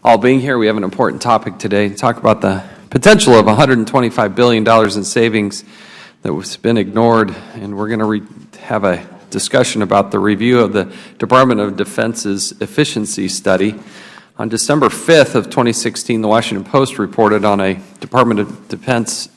all being here. We have an important topic today to talk about the potential of $125 billion in savings that has been ignored, and we're going to have a discussion about the review of the Department of Defense's efficiency study. On December 5th of 2016, the Washington Post reported on a Department of Defense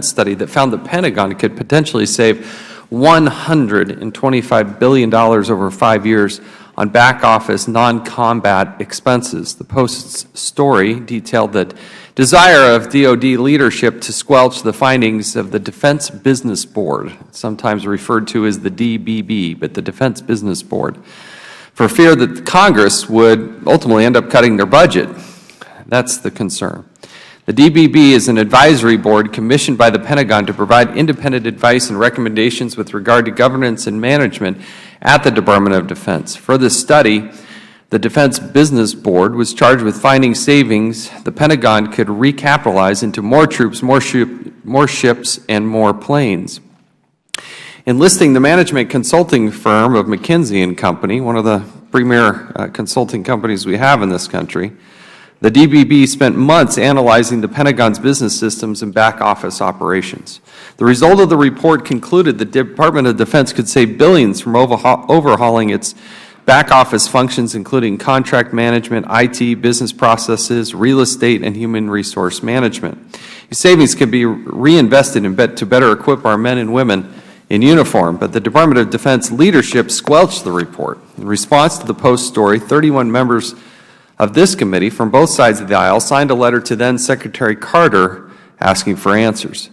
study that found the Pentagon could potentially save $125 billion over 5 years on back-office non-combat expenses. The Post's story detailed the desire of DoD leadership to squelch the findings of the Defense Business Board, sometimes referred to as the DBB, but the Defense Business Board, for fear that Congress would ultimately end up cutting their budget. That's the concern. The DBB is an advisory board commissioned by the Pentagon to provide independent advice and recommendations with regard to governance and management at the Department of Defense. For this study, the Defense Business Board was charged with finding savings the Pentagon could recapitalize into more troops, more ships, and more planes. Enlisting the management consulting firm of McKinsey & Company, one of the premier consulting companies we have in this country, the DBB spent months analyzing the Pentagon's business systems and back-office operations. The result of the report concluded the Department of Defense could save billions from overhauling its back-office functions, including contract management, IT, business processes, real estate, and human resource management. These savings could be reinvested to better equip our men and women in uniform, but the Department of Defense leadership squelched the report. In response to the Post story, 31 members of this committee from both sides of the aisle signed a letter to then Secretary Carter asking for answers.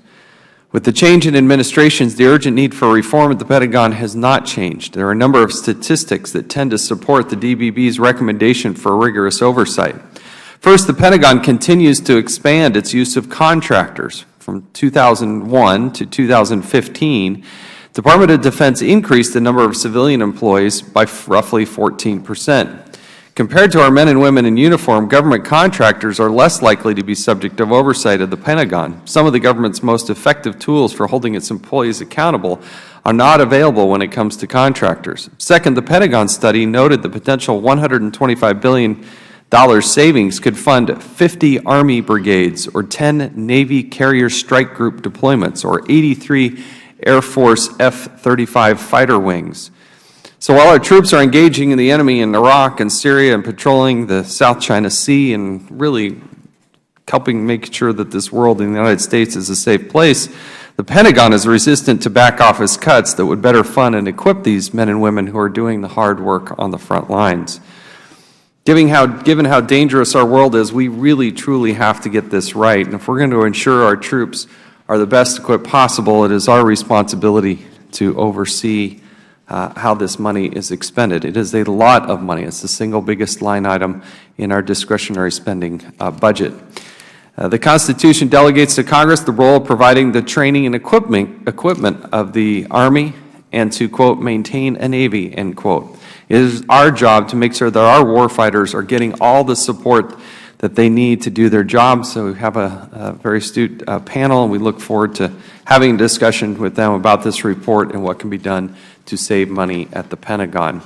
With the change in administrations, the urgent need for reform at the Pentagon has not changed. There are a number of statistics that tend to support the DBB's recommendation for rigorous oversight. First, the Pentagon continues to expand its use of contractors. From 2001 to 2015, the Department of Defense increased the number of civilian employees by roughly 14%. Compared to our men and women in uniform, government contractors are less likely to be subject to oversight of the Pentagon. Some of the government's most effective tools for holding its employees accountable are not available when it comes to contractors. Second, the Pentagon study noted the potential $125 billion savings could fund 50 Army brigades or 10 Navy carrier strike group deployments or 83 Air Force F-35 fighter wings. So while our troops are engaging in the enemy in Iraq and Syria and patrolling the South China Sea and really helping make sure that this world in the United States is a safe place, the Pentagon is resistant to back-office cuts that would better fund and equip these men and women who are doing the hard work on the front lines. Given how dangerous our world is, we really, truly have to get this right. And if we're going to ensure our troops are the best equipped possible, it is our responsibility to oversee how this money is expended. It is a lot of money. It's the single biggest line item in our discretionary spending budget. The Constitution delegates to Congress the role of providing the training and equipment of the Army and to, quote, maintain a Navy, end quote. It is our job to make sure that our warfighters are getting all the support that they need to do their job. So we have a very astute panel, and we look forward to having a discussion with them about this report and what can be done to save money at the Pentagon.